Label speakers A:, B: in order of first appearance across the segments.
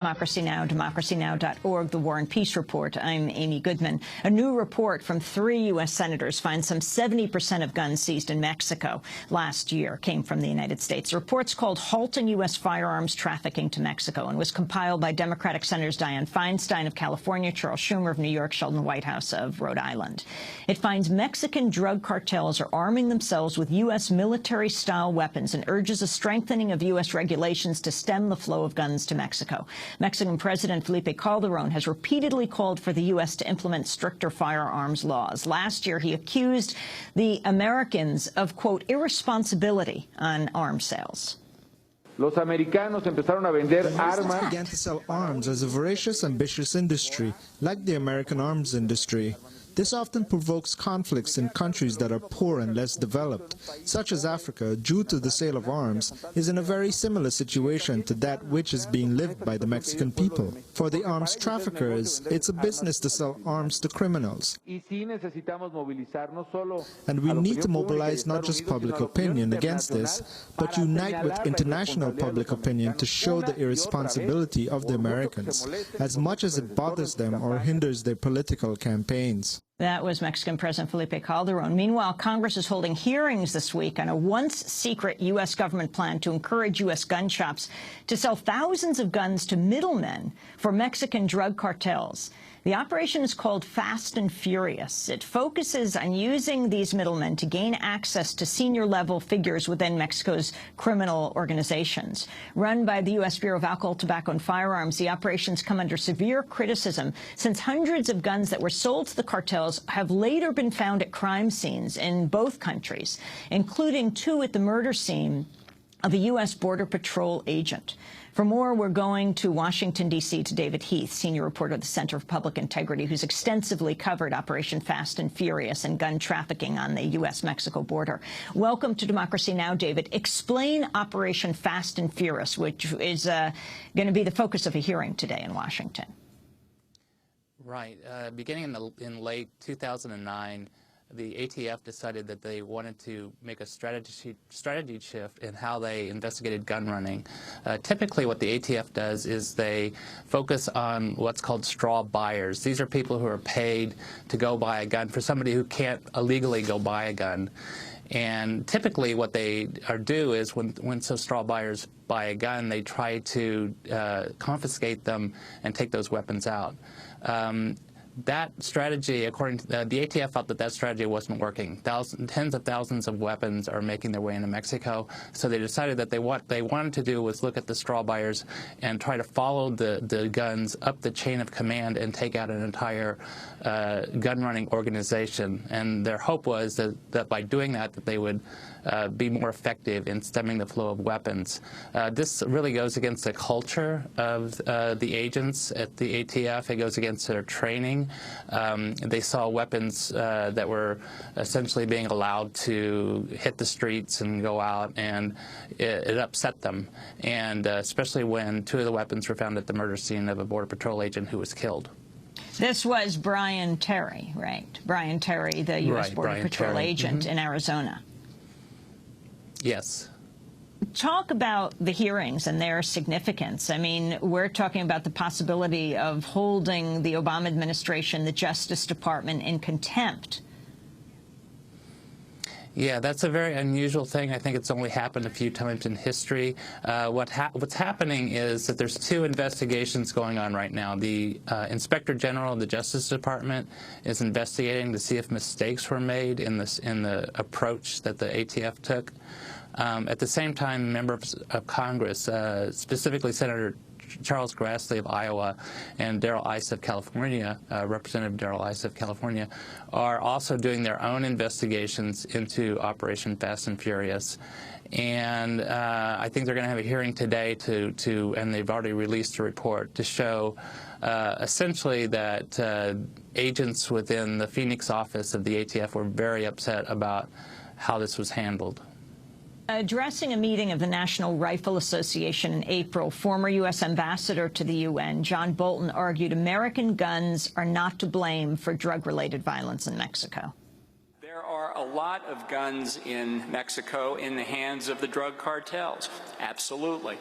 A: Democracy Now!, democracynow.org, The War and Peace Report. I'm Amy Goodman. A new report from 3 U.S. senators finds some 70% of guns seized in Mexico last year came from the United States. The report's called Halting U.S. Firearms Trafficking to Mexico and was compiled by Democratic Senators Dianne Feinstein of California, Charles Schumer of New York, Sheldon Whitehouse of Rhode Island. It finds Mexican drug cartels are arming themselves with U.S. military-style weapons and urges a strengthening of U.S. regulations to stem the flow of guns to Mexico. Mexican President Felipe Calderón has repeatedly called for the U.S. to implement stricter firearms laws. Last year, he accused the Americans of, quote, irresponsibility on arms sales.
B: Los americanos empezaron a vender armas.
C: Began to sell arms as a voracious, ambitious industry, like the American arms industry. This often provokes conflicts in countries that are poor and less developed, such as Africa, due to the sale of arms, is in a very similar situation to that which is being lived by the Mexican people. For the arms traffickers, it's a business to sell arms to criminals. And we need to mobilize not just public opinion against this, but unite with international public opinion to show the irresponsibility of the Americans, as much as it bothers them or hinders their political campaigns.
A: That was Mexican President Felipe Calderón. Meanwhile, Congress is holding hearings this week on a once-secret U.S. government plan to encourage U.S. gun shops to sell thousands of guns to middlemen for Mexican drug cartels. The operation is called Fast and Furious. It focuses on using these middlemen to gain access to senior-level figures within Mexico's criminal organizations. Run by the U.S. Bureau of Alcohol, Tobacco, and Firearms, the operations come under severe criticism since hundreds of guns that were sold to the cartels have later been found at crime scenes in both countries, including 2 at the murder scene of a U.S. Border Patrol agent. For more, we're going to Washington, D.C., to David Heath, senior reporter of the Center for Public Integrity, who's extensively covered Operation Fast and Furious and gun trafficking on the U.S.-Mexico border. Welcome to Democracy Now!, David. Explain Operation Fast and Furious, which is going to be the focus of a hearing today in Washington.
D: Right. Beginning in late 2009, the ATF decided that they wanted to make a strategy shift in how they investigated gun running. Typically what the ATF does is they focus on what's called straw buyers. These are people who are paid to go buy a gun for somebody who can't illegally go buy a gun. And typically what they do is when some straw buyers buy a gun, they try to confiscate them and take those weapons out. That strategy, according to the ATF, felt that that strategy wasn't working. Tens of thousands of weapons are making their way into Mexico, so they decided that what they wanted to do was look at the straw buyers and try to follow the guns up the chain of command and take out an entire gun-running organization. And their hope was that by doing that they would be more effective in stemming the flow of weapons. This really goes against the culture of the agents at the ATF. It goes against their training. They saw weapons that were essentially being allowed to hit the streets and go out, and it upset them, and especially when 2 of the weapons were found at the murder scene of a Border Patrol agent who was killed.
A: This was Brian Terry, right? Brian Terry, the U.S. Border Patrol agent in Arizona.
D: Yes.
A: Talk about the hearings and their significance. I mean, we're talking about the possibility of holding the Obama administration, the Justice Department, in contempt.
D: Yeah, that's a very unusual thing. I think it's only happened a few times in history. What's happening is that there's 2 investigations going on right now. The Inspector General of the Justice Department is investigating to see if mistakes were made in the approach that the ATF took. At the same time, members of Congress, specifically Senator Charles Grassley of Iowa and Darrell Issa of California, Representative Darrell Issa of California, are also doing their own investigations into Operation Fast and Furious. And I think they're going to have a hearing today and they've already released a report to show essentially that agents within the Phoenix office of the ATF were very upset about how this was handled.
A: Addressing a meeting of the National Rifle Association in April, former U.S. Ambassador to the UN, John Bolton, argued American guns are not to blame for drug-related violence in Mexico.
E: There are a lot of guns in Mexico in the hands of the drug cartels. Absolutely.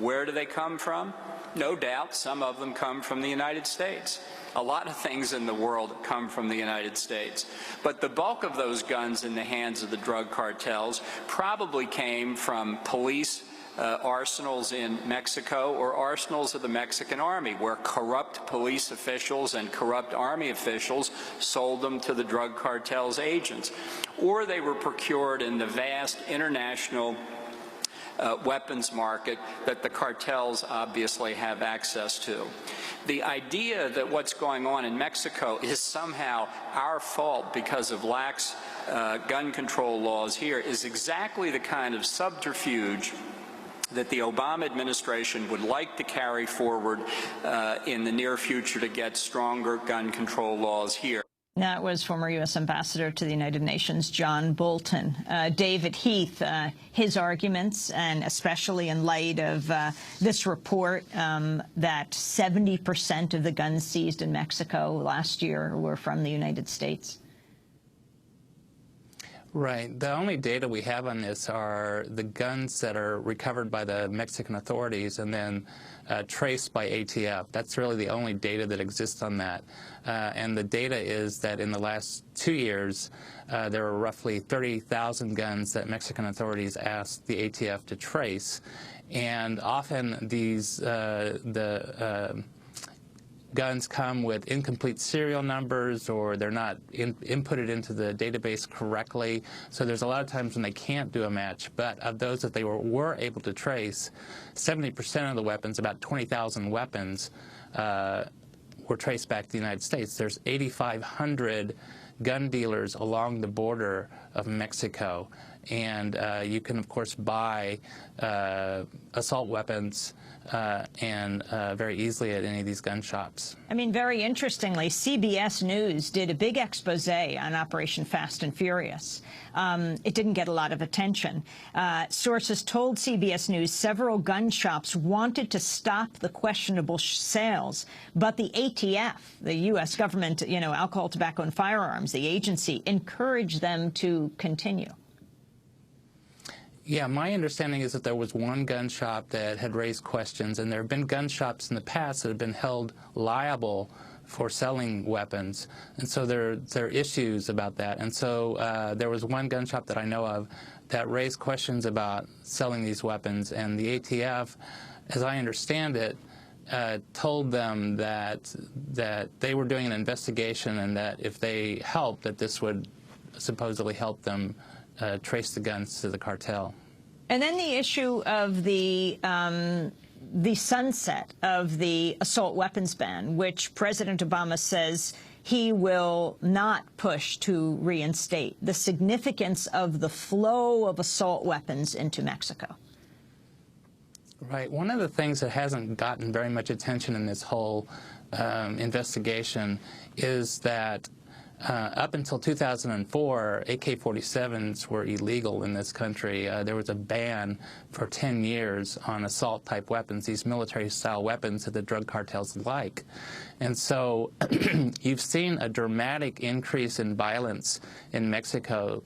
E: Where do they come from? No doubt some of them come from the United States. A lot of things in the world come from the United States. But the bulk of those guns in the hands of the drug cartels probably came from police arsenals in Mexico or arsenals of the Mexican army, where corrupt police officials and corrupt army officials sold them to the drug cartels' agents. Or they were procured in the vast international weapons market that the cartels obviously have access to. The idea that what's going on in Mexico is somehow our fault because of lax gun control laws here is exactly the kind of subterfuge that the Obama administration would like to carry forward in the near future to get stronger gun control laws here.
A: That was former U.S. Ambassador to the United Nations, John Bolton. David Heath, his arguments, and especially in light of this report that 70% of the guns seized in Mexico last year were from the United States.
D: Right. The only data we have on this are the guns that are recovered by the Mexican authorities and then traced by ATF. That's really the only data that exists on that. And the data is that in the last 2 years, there were roughly 30,000 guns that Mexican authorities asked the ATF to trace. And often these, guns come with incomplete serial numbers, or they're not inputted into the database correctly. So there's a lot of times when they can't do a match. But of those that they were able to trace, 70% of the weapons, about 20,000 weapons, were traced back to the United States. There's 8,500 gun dealers along the border of Mexico. And you can, of course, buy assault weapons and very easily at any of these gun shops.
A: I mean, very interestingly, CBS News did a big expose on Operation Fast and Furious. It didn't get a lot of attention. Sources told CBS News several gun shops wanted to stop the questionable sales, but the ATF, the U.S. government, Alcohol, Tobacco, and Firearms, the agency, encouraged them to continue.
D: Yeah, my understanding is that there was one gun shop that had raised questions, and there have been gun shops in the past that have been held liable for selling weapons, and so there are issues about that. And so there was one gun shop that I know of that raised questions about selling these weapons, and the ATF, as I understand it, told them that they were doing an investigation, and that if they helped, that this would supposedly help them trace the guns to the cartel.
A: And then the issue of the sunset of the assault weapons ban, which President Obama says he will not push to reinstate. The significance of the flow of assault weapons into Mexico.
D: Right. One of the things that hasn't gotten very much attention in this whole investigation is that up until 2004, AK-47s were illegal in this country. There was a ban for 10 years on assault-type weapons, these military-style weapons that the drug cartels like. And so you've seen a dramatic increase in violence in Mexico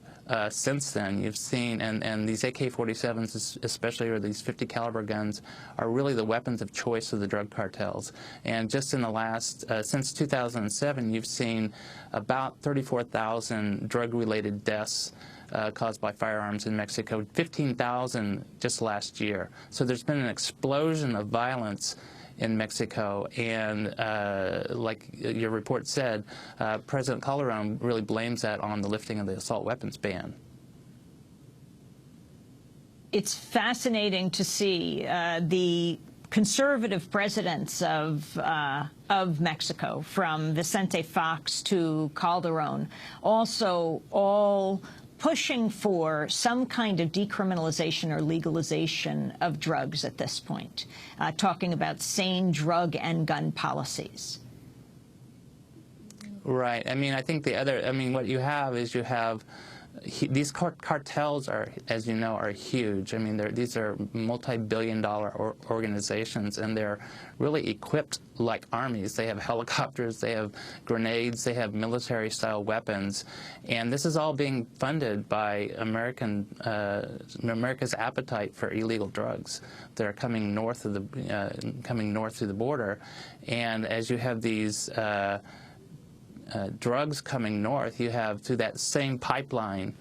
D: since then. You've seen, and these AK-47s especially, or these 50 caliber guns, are really the weapons of choice of the drug cartels. And just in the last, since 2007, you've seen about 34,000 drug-related deaths caused by firearms in Mexico, 15,000 just last year. So there's been an explosion of violence in Mexico, and like your report said, President Calderon really blames that on the lifting of the assault weapons ban.
A: It's fascinating to see the conservative presidents of Mexico, from Vicente Fox to Calderon, also all pushing for some kind of decriminalization or legalization of drugs at this point, talking about sane drug and gun policies.
D: Right. I mean, I think what you have is you have these cartels are, as you know, are huge. I mean, these are multi-billion-dollar organizations, and they're really equipped like armies. They have helicopters, they have grenades, they have military-style weapons, and this is all being funded by America's appetite for illegal drugs that are coming north of the through the border. And as you have these drugs coming north, you have through that same pipeline,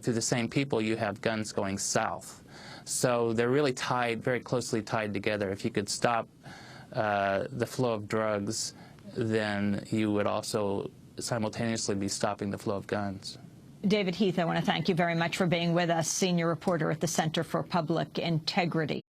D: through the same people, you have guns going south. So they're really tied, very closely tied together. If you could stop the flow of drugs, then you would also simultaneously be stopping the flow of guns.
A: David Heath, I want to thank you very much for being with us, senior reporter at the Center for Public Integrity.